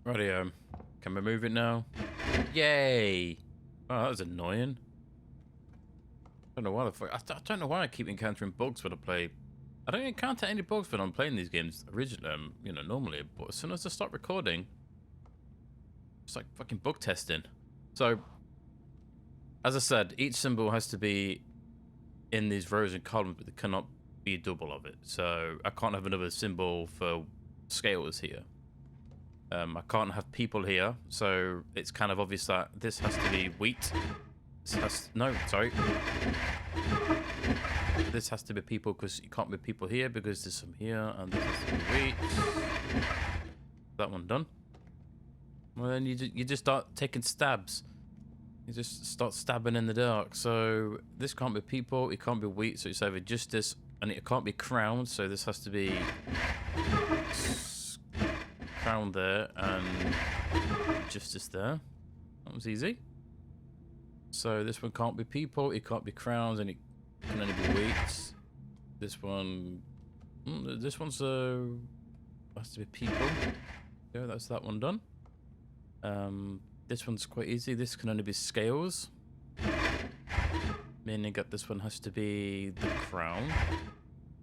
Radio. Can we move it now? Yay! Oh, that was annoying. I don't know why the fuck. I don't know why I keep encountering bugs when I play. I don't encounter any bugs when I'm playing these games originally, you know, normally. But as soon as I start recording, it's like fucking bug testing. So, as I said, each symbol has to be in these rows and columns, but there cannot be a double of it. So I can't have another symbol for scales here. I can't have people here, so it's kind of obvious that this has to be wheat. This has This has to be people because you can't be people here because there's some here, and this has to be wheat. That one done. Well, then you just start taking stabs. You just start stabbing in the dark. So this can't be people, it can't be wheat, so it's either justice, and it can't be crown, so this has to be crown there and justice there. That was easy. So this one can't be people, it can't be crowns, and it can only be wheats. This one, this one's has to be people. Yeah, that's that one done. This one's quite easy. This can only be scales, meaning that this one has to be the crown,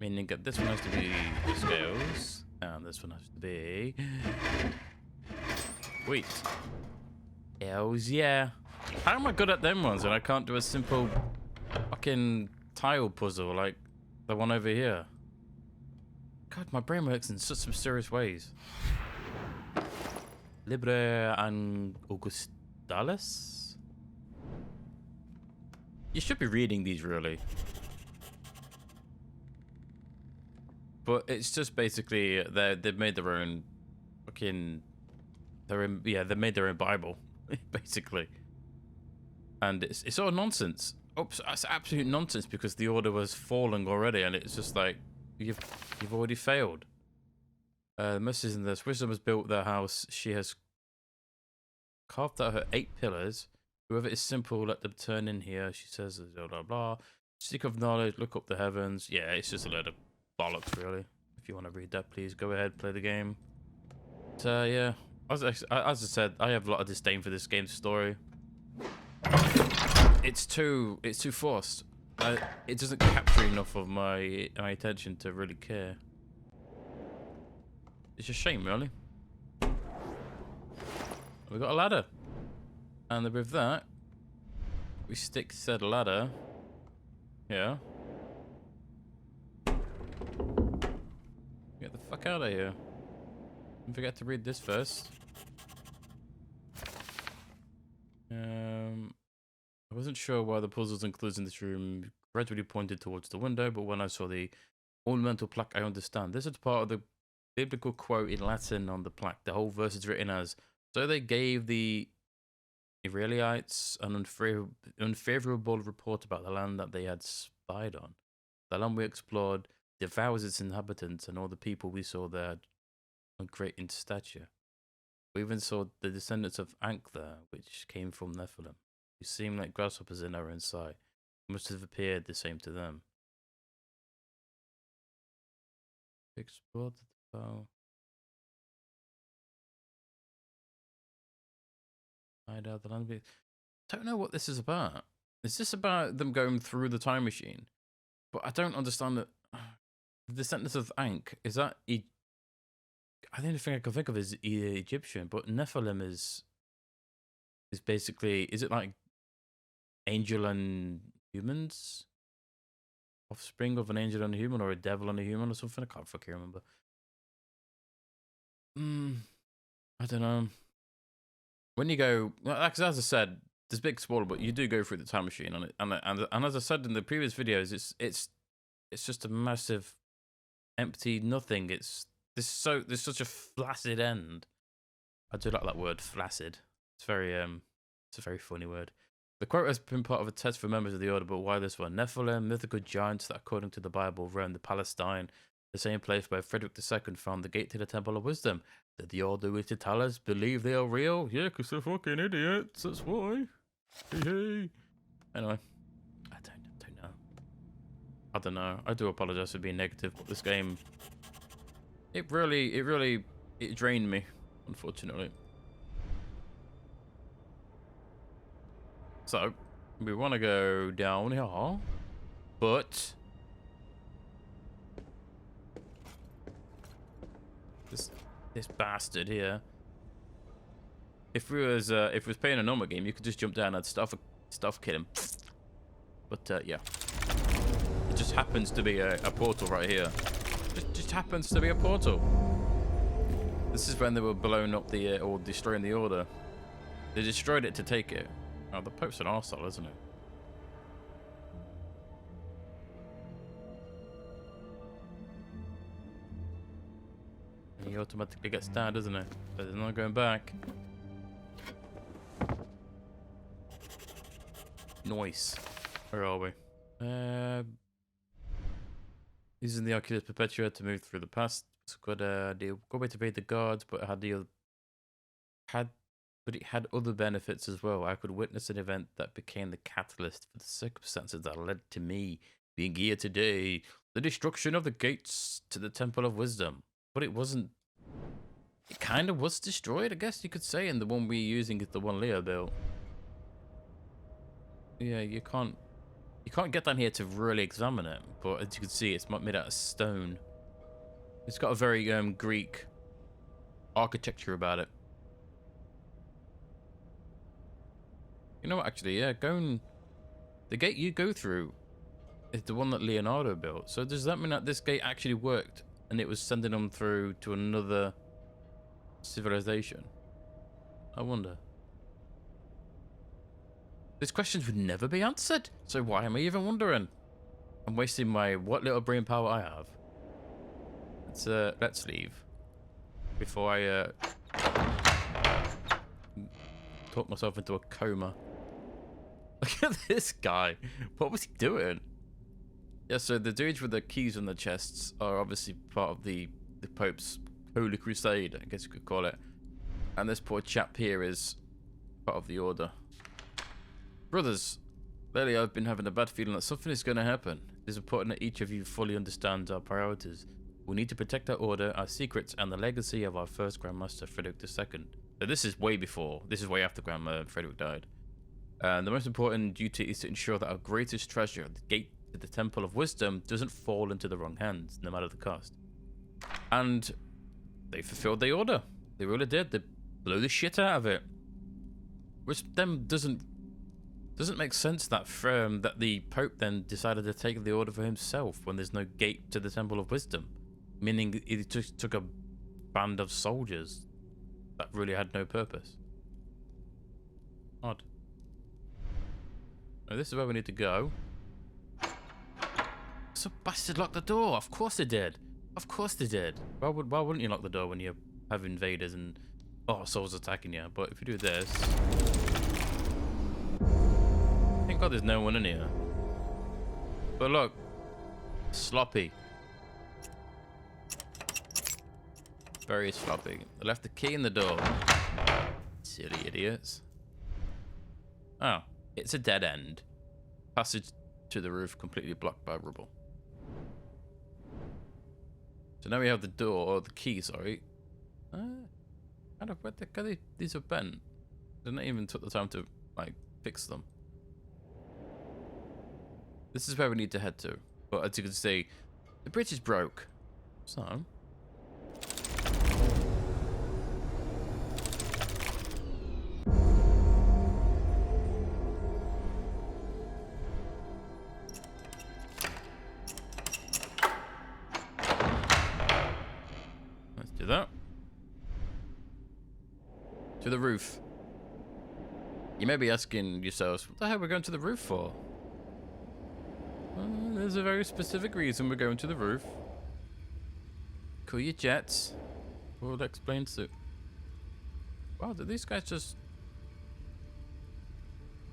meaning that this one has to be the scales, and this one has to be wheat. Hells yeah. How am I good at them ones and I can't do a simple fucking tile puzzle like the one over here? God, my brain works in such mysterious ways. 𝘨𝘦𝘮𝘦𝘪𝘳. You should be reading these really. But it's just basically they've made their own fucking they made their own Bible, basically. And it's all nonsense. Oops, that's absolute nonsense because the order was falling already, and it's just like you've already failed. The message in this: Wisdom has built their house. She has carved out her 8 pillars. Whoever is simple, let them turn in here. She says, blah blah blah. Seek of knowledge, look up the heavens. Yeah, it's just a load of bollocks, really. If you want to read that, please go ahead, play the game. So yeah, as I said, I have a lot of disdain for this game's story. It's too forced. It doesn't capture enough of my attention to really care. It's a shame, really. We got a ladder, and with that, we stick said ladder here. Get the fuck out of here! Don't forget to read this first. I wasn't sure why the puzzles and clues in this room gradually pointed towards the window, but when I saw the ornamental plaque, I understand. This is part of the biblical quote in Latin on the plaque. The whole verse is written as, so they gave the Israelites an unfavorable report about the land that they had spied on. The land we explored devours its inhabitants, and all the people we saw there are great in stature. We even saw the descendants of Ankh there, which came from Nephilim, who seemed like grasshoppers in our own sight. Must have appeared the same to them. Explored the foul. Hide out the land. Don't know what this is about. Is this about them going through the time machine? But I don't understand that. The descendants of Ankh, is that I the only thing I can think of is Egyptian, but Nephilim is basically, is it like angel and humans? Offspring of an angel and a human, or a devil and a human, or something? I can't fucking remember. I don't know. When you go, as I said, there's big spoiler, but you do go through the time machine on it, and as I said in the previous videos, it's just a massive empty nothing. There's such a flaccid end. I do like that word, flaccid. It's a very funny word. The quote has been part of a test for members of the order, but why this one? Nephilim, mythical giants that, according to the Bible, roamed the Palestine, the same place where Frederick II found the gate to the Temple of Wisdom. Did the order wish to tell us believe they are real? Yeah, because they're fucking idiots. That's why. Hey. Anyway, I don't know. I don't know. I do apologize for being negative, but this game, it drained me, unfortunately. So, we want to go down here, but this bastard here. If we was playing a normal game, you could just jump down and stuff kill him. But yeah, it just happens to be a portal right here. Just happens to be a portal. This is when they were blowing up the or destroying the order. They destroyed it to take it. Oh, the Pope's an arsehole, isn't it? He automatically gets down, doesn't it? But there's no going back. Nice. Where are we? Using the Oculus Perpetua to move through the past. It's a good way to evade the guards, but it had other benefits as well. I could witness an event that became the catalyst for the circumstances that led to me being here today. The destruction of the gates to the Temple of Wisdom. But it wasn't. It kind of was destroyed, I guess you could say, and the one we're using is the one Leo built. Yeah, you can't get down here to really examine it, but as you can see, it's made out of stone. It's got a very Greek architecture about it. You know what? Actually, yeah, the gate you go through is the one that Leonardo built. So does that mean that this gate actually worked, and it was sending them through to another civilization? I wonder. These questions would never be answered, so why am I even wondering? I'm wasting my what little brain power I have. Let's leave before I talk myself into a coma. Look at this guy. What was he doing? Yeah, so the dudes with the keys on the chests are obviously part of the Pope's Holy Crusade, I guess you could call it. And this poor chap here is part of the Order. Brothers, lately I've been having a bad feeling that something is going to happen. It is important that each of you fully understands our priorities. We need to protect our order, our secrets, and the legacy of our first Grandmaster, Frederick II. So this is way after Grandma Frederick died. The most important duty is to ensure that our greatest treasure, the gate to the Temple of Wisdom, doesn't fall into the wrong hands, no matter the cost. And they fulfilled the order. They really did. They blew the shit out of it. Which then doesn't make sense that the Pope then decided to take the order for himself when there's no gate to the Temple of Wisdom. Meaning he just took a band of soldiers that really had no purpose. Odd. Now, this is where we need to go. So bastard locked the door. Of course they did. Of course they did. Why wouldn't you lock the door when you have invaders and souls attacking you? But if you do this, thank God there's no one in here. But look, sloppy. Very sloppy. They left the key in the door. Silly idiots. Oh, it's a dead end. Passage to the roof completely blocked by rubble. So now we have the door, or the key, sorry. These are bent. They didn't even took the time to, like, fix them. This is where we need to head to. But as you can see, the bridge is broke. So let's do that. To the roof. You may be asking yourselves, what the hell are we going to the roof for? There's a very specific reason we're going to the roof. Cool your jets. We'll explain soon. Wow, did these guys just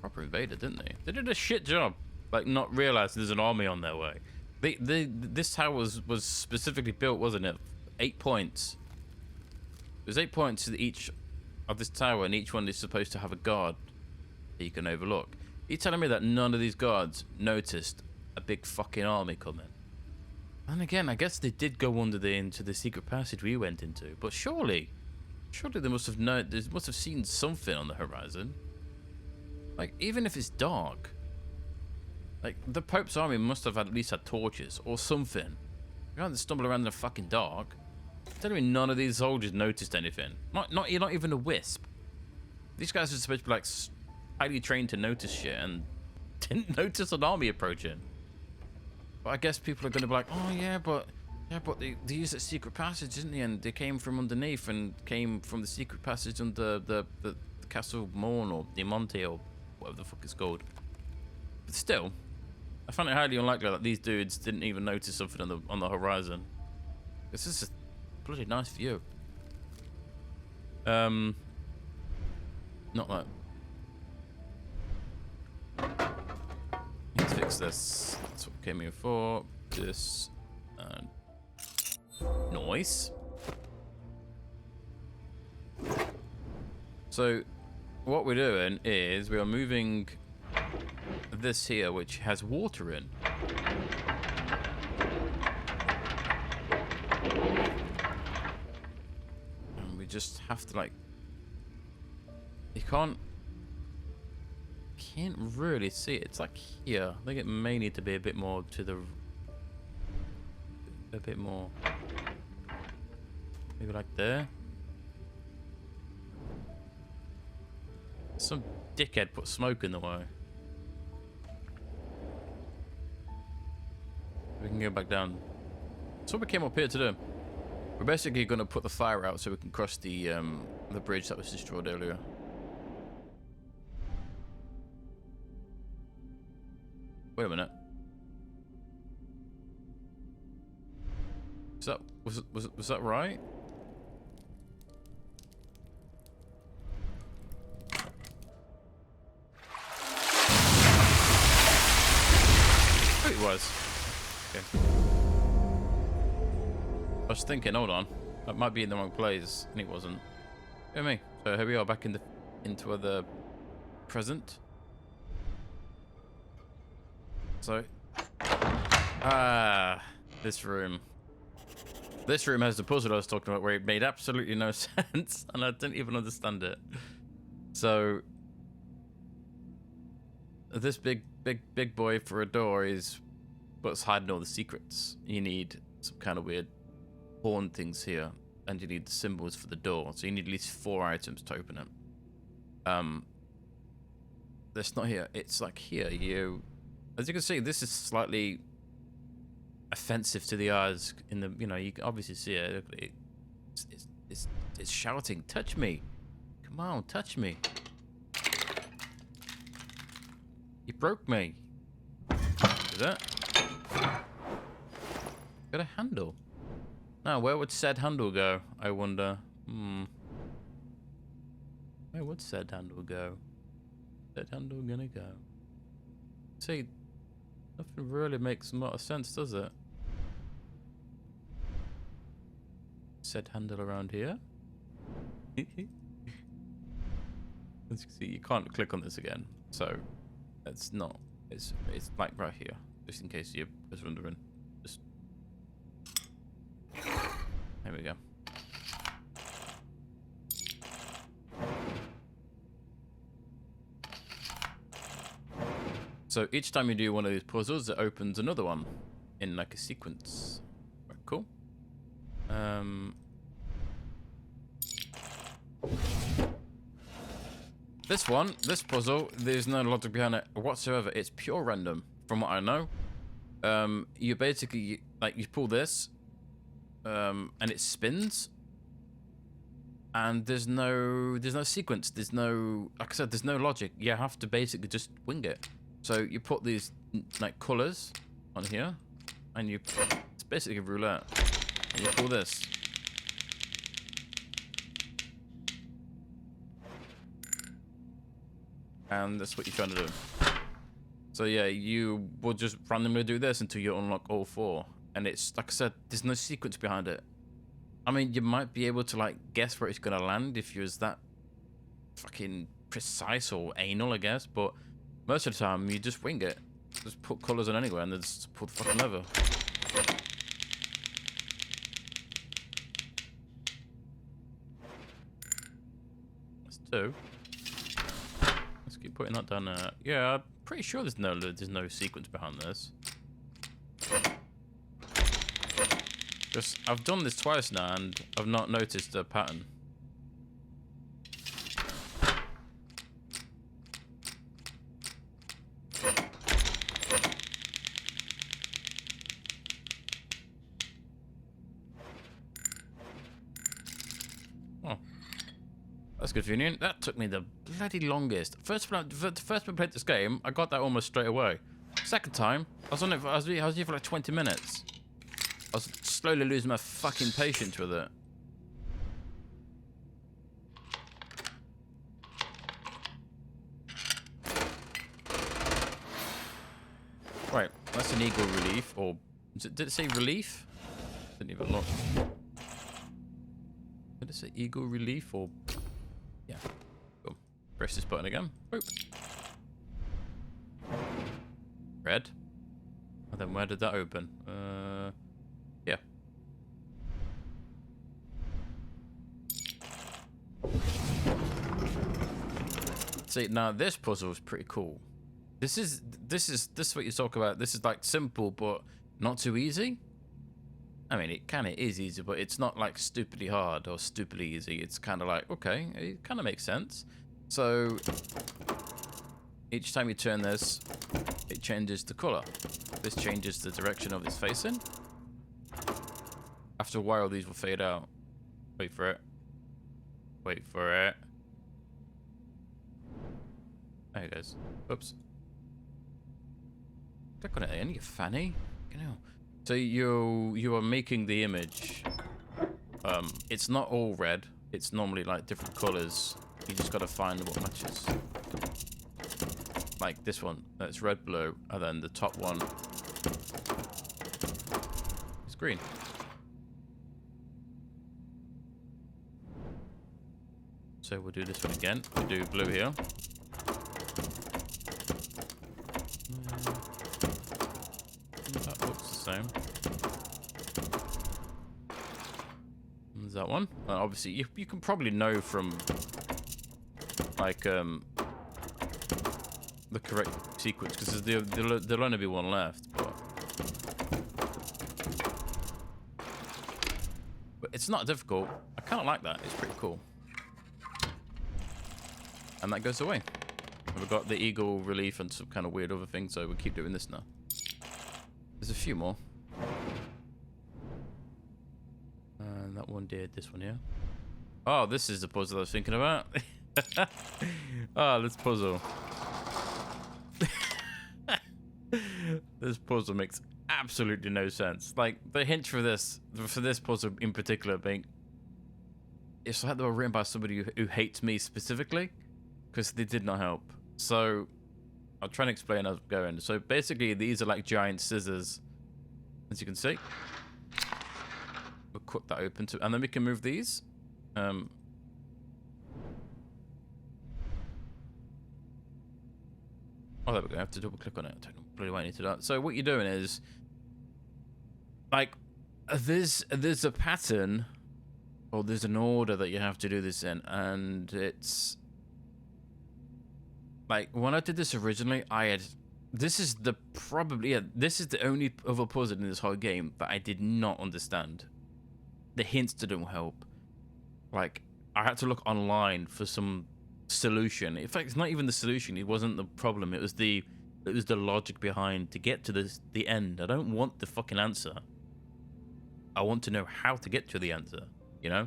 proper invaded, didn't they? They did a shit job. Like, not realizing there's an army on their way. This tower was specifically built, wasn't it? 8 points. There's 8 points to each of this tower, and each one is supposed to have a guard that you can overlook. Are you telling me that none of these guards noticed a big fucking army coming? And again, I guess they did go into the secret passage we went into, but surely they must have seen something on the horizon. Like, even if it's dark, like, the Pope's army must have at least had torches or something. You can't just stumble around in the fucking dark. Tell me none of these soldiers noticed anything. Not even a wisp. These guys are supposed to be like highly trained to notice shit and didn't notice an army approaching. But I guess people are going to be like, oh yeah, but they used that secret passage, didn't they? And they came from underneath and came from the secret passage under the Castle Morn or the Monte or whatever the fuck it's called. But still, I find it highly unlikely that these dudes didn't even notice something on the horizon. This is a bloody nice view. Not that. Let's fix this. That's what we came here for. This and noise. So what we're doing is we are moving this here, which has water in. And we just have to like, you can't really see it. It's like here. I think it may need to be a bit more to the, a bit more, maybe like there. Some dickhead put smoke in the way. We can go back down. That's what we came up here to do. We're basically going to put the fire out so we can cross the bridge that was destroyed earlier. Wait a minute. Was that right? Oh, it was. Okay. I was thinking, hold on, that might be in the wrong place, and it wasn't. Hear me. So here we are back into the present. So, this room. This room has the puzzle I was talking about where it made absolutely no sense, and I didn't even understand it. So, this big boy for a door is what's hiding all the secrets. You need some kind of weird horn things here, and you need the symbols for the door. So you need at least 4 items to open it. That's not here. It's like here. As you can see, this is slightly offensive to the eyes. In the, you can obviously see it. Look at it. It's shouting, "Touch me! Come on, touch me! You broke me." Is that? Got a handle. Now, where would said handle go? I wonder. Where would said handle go? Said handle gonna go? See, nothing really makes a lot of sense, does it? Said handle around here. As you can see, you can't click on this again, so it's not. It's like right here, just in case you're just wondering. Just there we go. So each time you do one of these puzzles, it opens another one in like a sequence. Right, cool. This puzzle, there's no logic behind it whatsoever. It's pure random, from what I know. You basically, like, you pull this, and it spins, and there's no sequence. There's no, like I said, there's no logic. You have to basically just wing it. So you put these like colors on here, and it's basically a roulette. And you pull this. And that's what you're trying to do. So yeah, you will just randomly do this until you unlock all 4. And it's, like I said, there's no sequence behind it. I mean, you might be able to like guess where it's gonna land if you're that fucking precise or anal, I guess, but most of the time, you just wing it. Just put colors on anywhere and then just pull the fucking lever. That's 2. That's keep putting that down there. Yeah, I'm pretty sure there's no sequence behind this. Just, I've done this twice now and I've not noticed a pattern. Oh, that's convenient. That took me the bloody longest. First time I played this game, I got that almost straight away. Second time, I was on it. I was here for like 20 minutes. I was slowly losing my fucking patience with it. Right, that's an eagle relief, or did it say relief? Didn't even look. Did it say eagle relief, or yeah? Cool. Press this button again. Boop. Red. And then where did that open? Yeah. See, now this puzzle is pretty cool. This is what you talk about. This is like simple, but not too easy. I mean, it kind of is easy, but it's not like stupidly hard or stupidly easy. It's kind of like, okay, it kind of makes sense. So each time you turn this, it changes the color. This changes the direction of its facing. After a while, these will fade out. Wait for it. Wait for it. There it goes. Oops. Click on it again, you fanny. You know. So you are making the image. It's not all red. It's normally like different colors. You just gotta find what matches. Like this one, that's red, blue, and then the top one is green. So we'll do this one again. We'll do blue here. That looks the same. There's that one. Obviously, you can probably know from like the correct sequence because there'll only be one left. But it's not difficult. I kind of like that. It's pretty cool. And that goes away. And we've got the eagle relief and some kind of weird other thing, so we'll keep doing this now. There's a few more. And that one did this one here. Oh, this is the puzzle I was thinking about. Oh, this puzzle. This puzzle makes absolutely no sense. Like, the hint for this puzzle in particular being... It's like they were written by somebody who hates me specifically. Because they did not help. So, I'll try and explain as I'm going. So, basically, these are like giant scissors. As you can see. We'll cut that open to... And then we can move these. Oh, there we go. I have to double click on it. I don't really want you to do that. So, what you're doing is... Like, there's a pattern... Or there's an order that you have to do this in. And it's... Like, when I did this originally, this is the only other puzzle in this whole game that I did not understand. The hints didn't help. Like, I had to look online for some solution. In fact, it's not even the solution. It wasn't the problem. It was the logic behind to get to the end. I don't want the fucking answer. I want to know how to get to the answer, you know?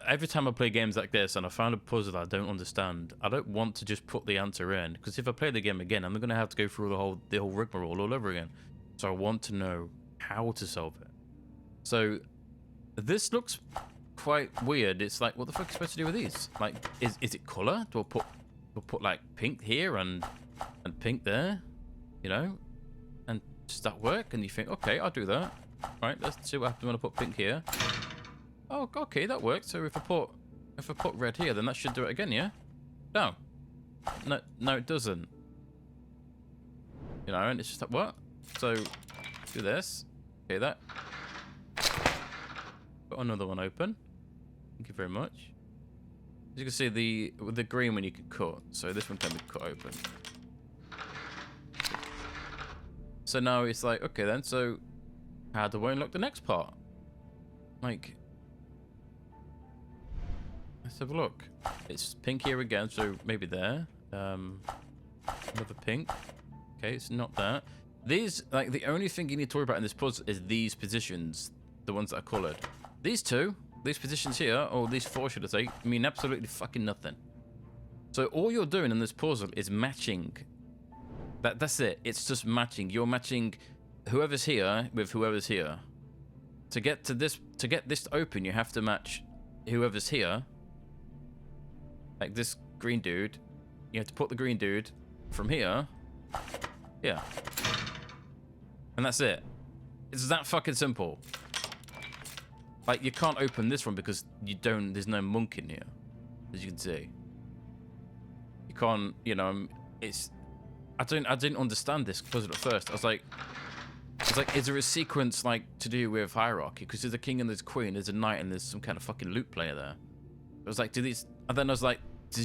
Every time I play games like this and I found a puzzle that I don't understand, I don't want to just put the answer in, because if I play the game again, I'm going to have to go through the whole rigmarole all over again. So I want to know how to solve it. So this looks quite weird. It's like, what the fuck are you supposed to do with these? Like, is it color? Do I put like pink here and pink there? You know? And does that work? And you think, okay, I'll do that. Right, let's see what happens when I put pink here. Oh, okay, that works. So if I put red here, then that should do it again, yeah? No, it doesn't. You know, and it's just like, what? So do this. Okay, that. Got another one open. Thank you very much. you can see, the green one you can cut. So this one can be cut open. So now it's like, okay then, so how do I unlock the next part? Like, let's have a look. It's pink here again, so maybe there. Another pink. Okay, it's not that. These, like, the only thing you need to worry about in this puzzle is these positions, the ones that are coloured. These two, these positions here, or these four should I say, mean absolutely fucking nothing. So all you're doing in this puzzle is matching. That's it. It's just matching. You're matching whoever's here with whoever's here. To get this to open, you have to match whoever's here. Like this green dude. You have to put the green dude from here. Yeah. And that's it. It's that fucking simple. Like, you can't open this one because there's no monk in here, as you can see. You can't, you know, I didn't understand this puzzle at first. I was like, is there a sequence, like, to do with hierarchy? Because there's a king and there's a queen, there's a knight, and there's some kind of fucking loot player there. I was like, and then I was like, do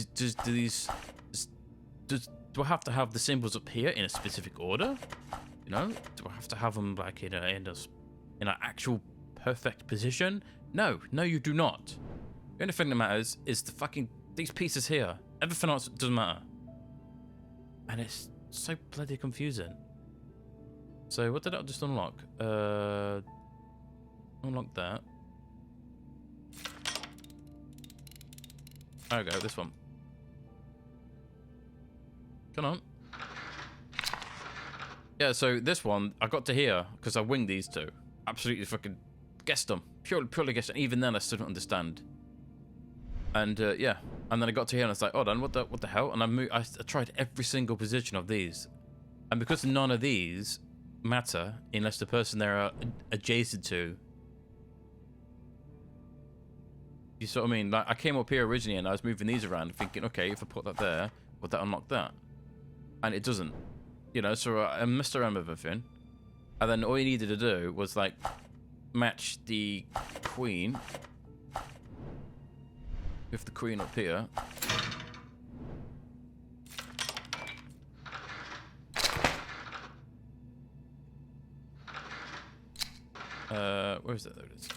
I have to have the symbols up here in a specific order? You know, do I have to have them like in an actual perfect position? No, you do not. The only thing that matters is these pieces here. Everything else doesn't matter. And it's so bloody confusing. So what did I just unlock? Unlock that. There we go, this one. Come on. Yeah, so this one, I got to here because I winged these two. Absolutely fucking guessed them. Purely guessed them. Even then, I still don't understand. And, yeah. And then I got to here and I was like, hold on, what the hell? And I tried every single position of these. And because none of these matter unless the person they're adjacent to. You see what I mean? Like, I came up here originally and I was moving these around thinking, okay, if I put that there, would that unlock that? And it doesn't. You know, so I messed around with everything. And then all you needed to do was, like, match the queen with the queen up here. Where is it? There it is.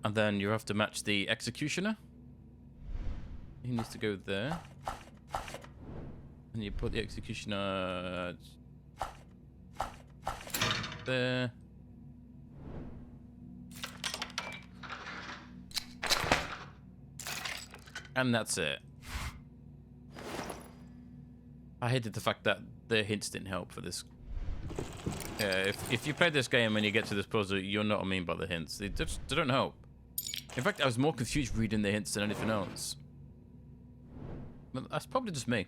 And then you have to match the executioner. He needs to go there. And you put the executioner there. And that's it. I hated the fact that the hints didn't help for this. If you play this game and you get to this puzzle, you're not mean by the hints. They don't help. In fact, I was more confused reading the hints than anything else. But that's probably just me.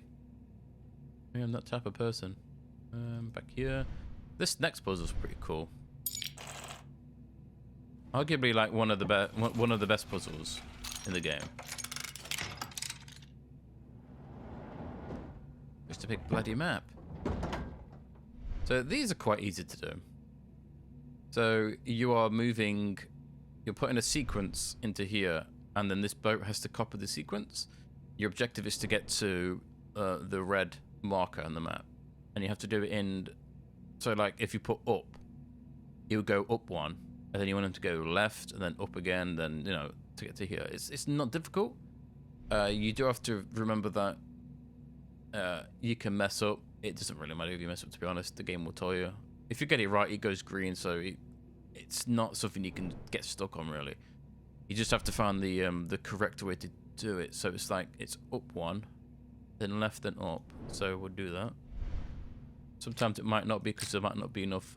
Maybe I'm that type of person. Back here. This next puzzle's pretty cool. Arguably, like one of the best puzzles in the game. Just a big bloody map. So these are quite easy to do. So you are moving, you're putting a sequence into here, and then this boat has to copy the sequence. Your objective is to get to the red marker on the map, and you have to do it in. So like if you put up, you'll go up one, and then you want them to go left, and then up again, then you know to get to here. It's not difficult. You do have to remember that you can mess up. It doesn't really matter if you mess up, to be honest. The game will tell you. If you get it right, it goes green, so it's not something you can get stuck on, really. You just have to find the correct way to do it. So it's like, it's up one, then left, then up. So we'll do that. Sometimes it might not be, because there might not be enough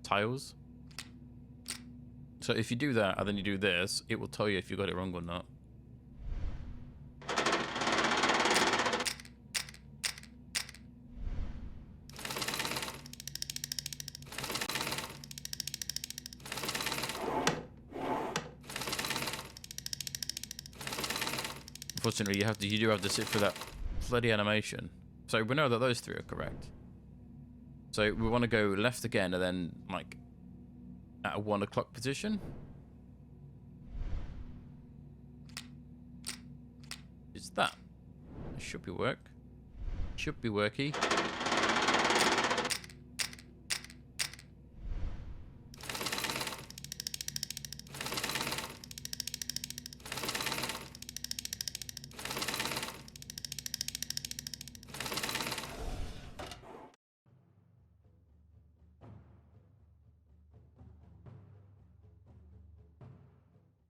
tiles. So if you do that, and then you do this, it will tell you if you got it wrong or not. Unfortunately, you do have to sit through that bloody animation. So we know that those three are correct. So we want to go left again, and then like at a 1 o'clock position. Is that? It should be work. Should be worky.